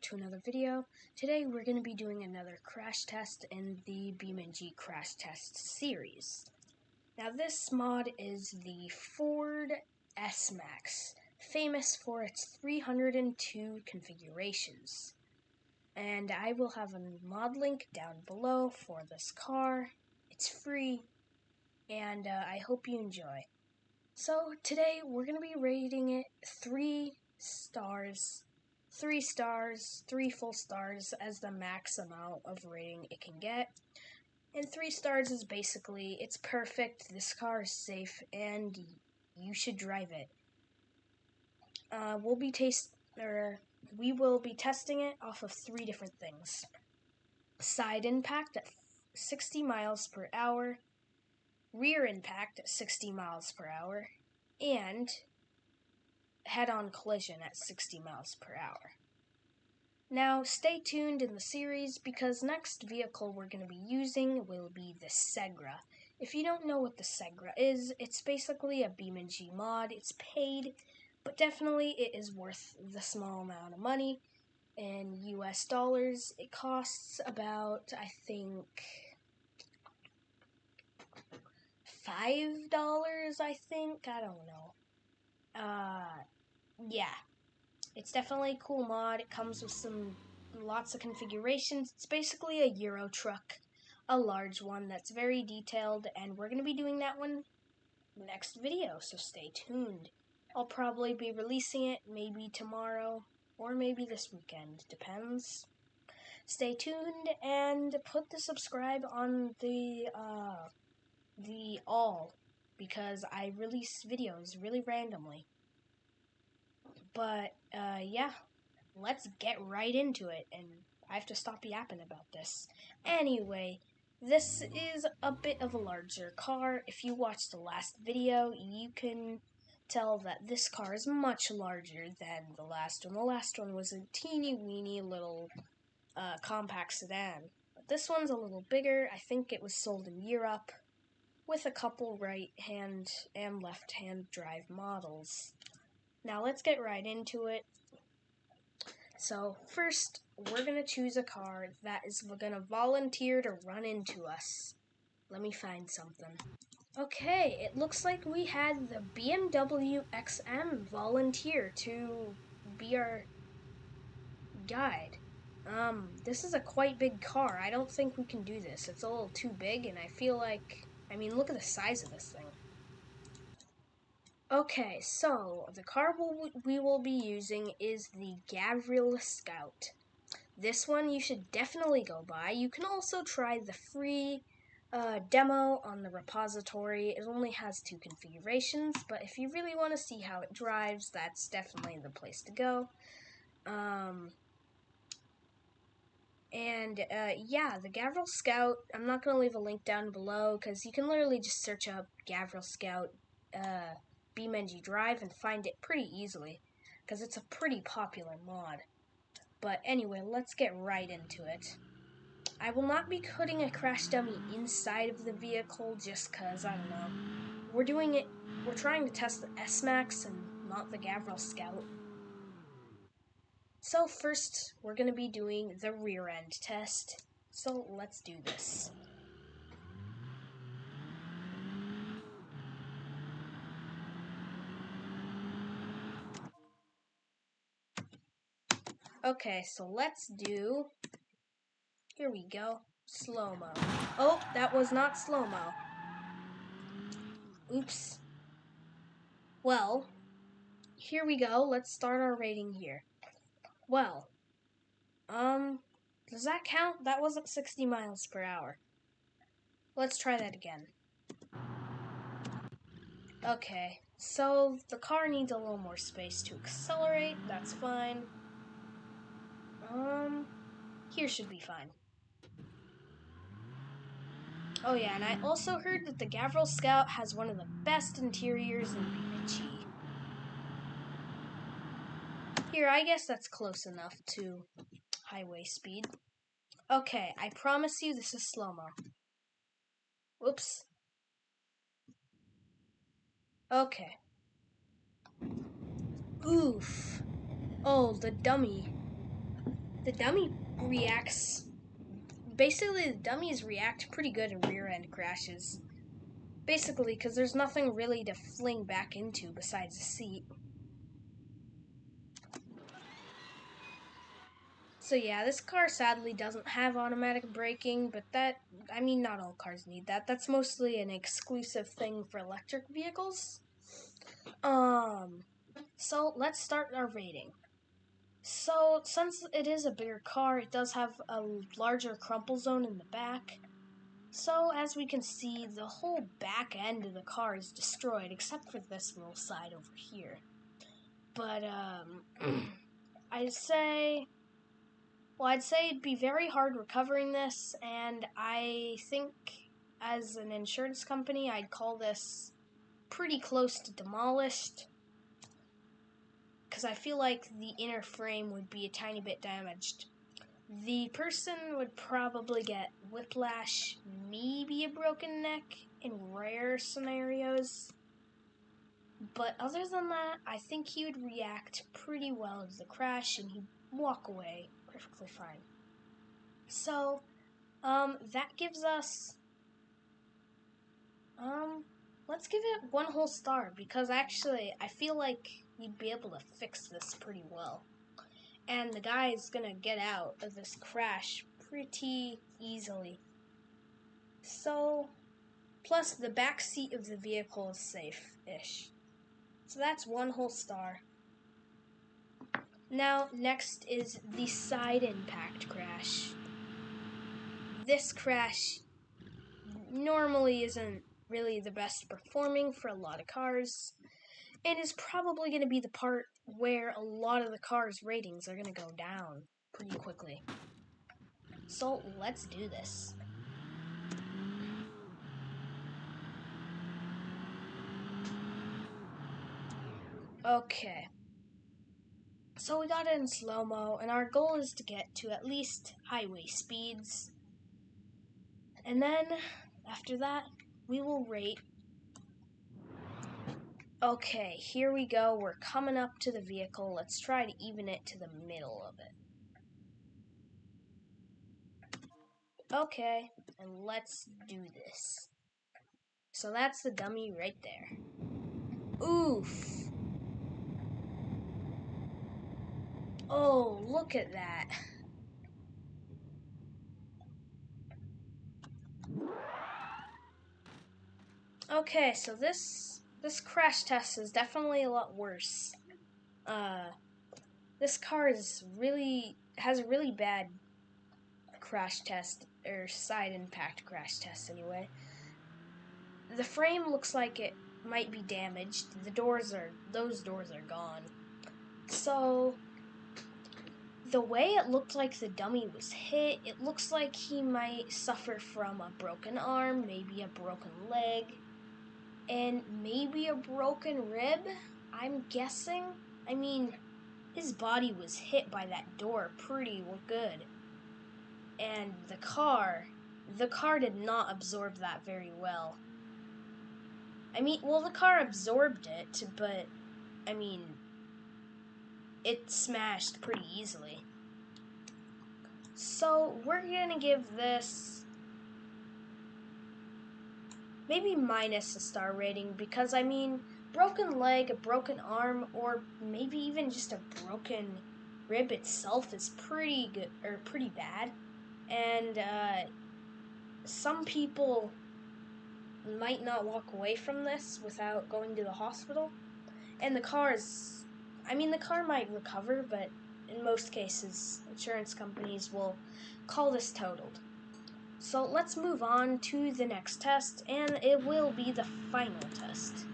to another video. Today we're going to be doing another crash test in the BeamNG crash test series. Now this mod is the Ford SMAX, famous for its 302 configurations. And I will have a mod link down below for this car. It's free, and I hope you enjoy. So today we're going to be rating it 3 stars, 3 full stars as the max amount of rating it can get. And 3 stars is basically, it's perfect, this car is safe, and you should drive it. We will be testing it off of 3 different things. Side impact at 60 miles per hour, rear impact at 60 miles per hour, and head-on collision at 60 miles per hour. Now, stay tuned in the series because next vehicle we're going to be using will be the Segra. If you don't know what the Segra is, it's basically a BeamNG mod. It's paid, but definitely it is worth the small amount of money. In US dollars, it costs about, I think, $5, I don't know. Yeah. It's definitely a cool mod. It comes with lots of configurations. It's basically a Euro truck, a large one that's very detailed, and we're going to be doing that one next video, so stay tuned. I'll probably be releasing it maybe tomorrow or maybe this weekend, depends. Stay tuned and put the subscribe on the all, because I release videos really randomly. But, yeah, let's get right into it, and I have to stop yapping about this. Anyway, this is a bit of a larger car. If you watched the last video, you can tell that this car is much larger than the last one. The last one was a teeny-weeny little compact sedan. But this one's a little bigger. I think it was sold in Europe with a couple right-hand and left-hand drive models. Now let's get right into it. So first, we're going to choose a car that is going to volunteer to run into us. Let me find something. Okay, it looks like we had the BMW XM volunteer to be our guide. This is a quite big car. I don't think we can do this. It's a little too big, and I feel like, look at the size of this thing. Okay, so the car we will be using is the Gavril Scout. This one you should definitely go buy. You can also try the free demo on the repository. It only has 2 configurations, but if you really want to see how it drives, that's definitely the place to go. Yeah, the Gavril Scout, I'm not going to leave a link down below, because you can literally just search up Gavril Scout BeamNG Drive and find it pretty easily, because it's a pretty popular mod. But anyway, let's get right into it. I will not be putting a crash dummy inside of the vehicle just because, I don't know. We're trying to test the SMAX and not the Gavril Scout. So first, we're going to be doing the rear end test. So let's do this. Okay, so let's do, here we go, slow-mo. Oh, that was not slow-mo. Oops. Well, here we go. Let's start our rating here. Well, does that count? That wasn't 60 miles per hour. Let's try that again. Okay, so the car needs a little more space to accelerate. That's fine. Here should be fine. Oh yeah, and I also heard that the Gavril Scout has one of the best interiors in BeamNG. Here, I guess that's close enough to highway speed. Okay, I promise you this is slow-mo. Whoops. Okay. Oof. Oh, the dummy. the dummy reacts. Basically, the dummies react pretty good in rear end crashes. Basically, because there's nothing really to fling back into besides the seat. So yeah, this car sadly doesn't have automatic braking, but not all cars need that. That's mostly an exclusive thing for electric vehicles. So let's start our rating. So, since it is a bigger car, it does have a larger crumple zone in the back. So, as we can see, the whole back end of the car is destroyed, except for this little side over here. But, I'd say it'd be very hard recovering this, and I think as an insurance company, I'd call this pretty close to demolished, because I feel like the inner frame would be a tiny bit damaged. The person would probably get whiplash, maybe a broken neck in rare scenarios. But other than that, I think he would react pretty well to the crash and he'd walk away perfectly fine. So, that gives us, let's give it 1 whole star because actually I feel like you'd be able to fix this pretty well. And the guy is gonna get out of this crash pretty easily. So, plus the back seat of the vehicle is safe-ish. So that's 1 whole star. Now, next is the side impact crash. This crash normally isn't really the best performing for a lot of cars, and is probably going to be the part where a lot of the cars' ratings are going to go down pretty quickly. So let's do this. Okay. So we got it in slow-mo, and our goal is to get to at least highway speeds. And then, after that, we will rate. Okay, here we go. We're coming up to the vehicle. Let's try to even it to the middle of it. Okay, and let's do this. So that's the dummy right there. Oof. Oh, look at that. Okay, so this crash test is definitely a lot worse. This car has a really bad crash test, or side impact crash test anyway. The frame looks like it might be damaged. Those doors are gone. So the way it looked like the dummy was hit, it looks like he might suffer from a broken arm, maybe a broken leg, and maybe a broken rib, I'm guessing. I mean, his body was hit by that door pretty good. And the car did not absorb that very well. The car absorbed it, but, it smashed pretty easily. So, we're gonna give this maybe minus a star rating because, broken leg, a broken arm, or maybe even just a broken rib itself is pretty good, or pretty bad. And, some people might not walk away from this without going to the hospital. And the car might recover, but in most cases, insurance companies will call this totaled. So let's move on to the next test, and it will be the final test,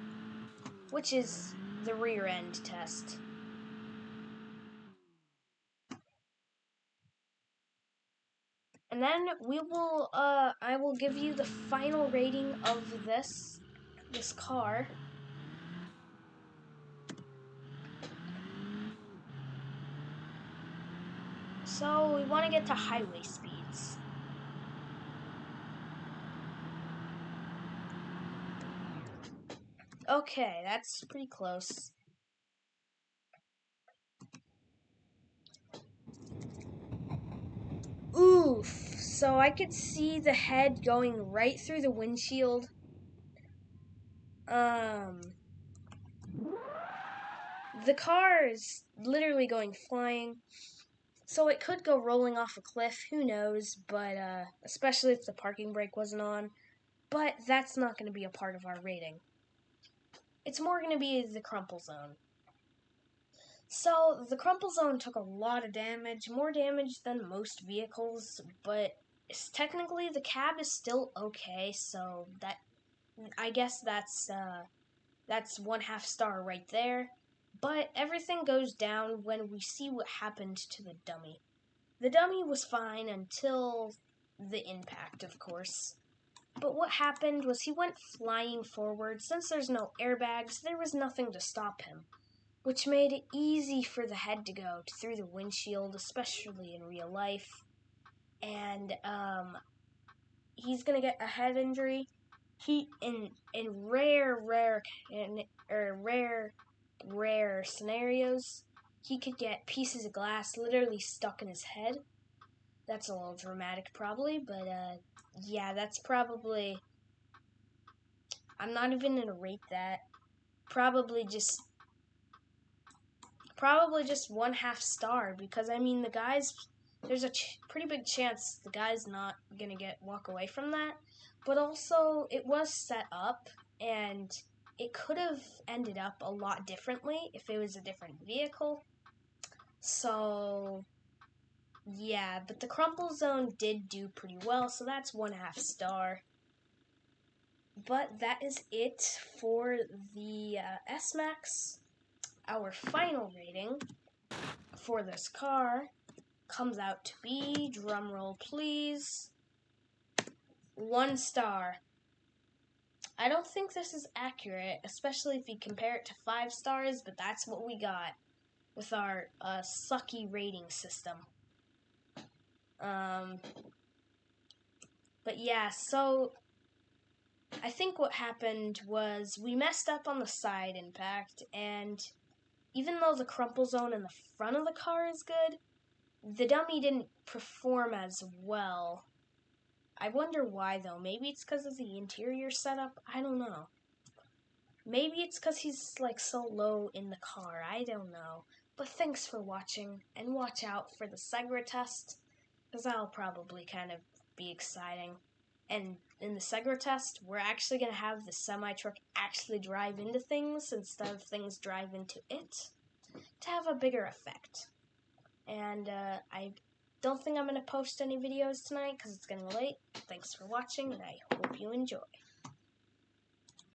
which is the rear end test. And then I will give you the final rating of this car. So we want to get to highway speeds. Okay, that's pretty close. So I could see the head going right through the windshield. The car is literally going flying. So it could go rolling off a cliff, who knows, but especially if the parking brake wasn't on. But that's not going to be a part of our rating. It's more going to be the crumple zone. So the crumple zone took a lot of damage, more damage than most vehicles, but technically the cab is still okay, so that I guess that's 1/2 star right there. But everything goes down when we see what happened to the dummy. The dummy was fine until the impact, of course. But what happened was he went flying forward. Since there's no airbags, there was nothing to stop him, which made it easy for the head to go through the windshield, especially in real life. And he's gonna get a head injury. He in rare scenarios, he could get pieces of glass literally stuck in his head. That's a little dramatic, probably, but yeah, that's probably. I'm not even gonna rate that. Probably just 1/2 star, because I mean the guy's. There's a pretty big chance the guy's not gonna walk away from that, but also it was set up and it could have ended up a lot differently if it was a different vehicle. So yeah, but the crumple zone did do pretty well, so that's 1/2 star. But that is it for the SMAX. Our final rating for this car comes out to be, drumroll please, 1 star. I don't think this is accurate, especially if you compare it to 5 stars, but that's what we got with our sucky rating system. But yeah, so I think what happened was we messed up on the side impact, and even though the crumple zone in the front of the car is good, the dummy didn't perform as well. I wonder why, though. Maybe it's because of the interior setup? I don't know. Maybe it's because he's like so low in the car. I don't know. But thanks for watching, and watch out for the Segra test, because that'll probably kind of be exciting. And in the Segra test, we're actually going to have the semi-truck actually drive into things instead of things drive into it, to have a bigger effect. And I don't think I'm going to post any videos tonight because it's getting late. Thanks for watching, and I hope you enjoy.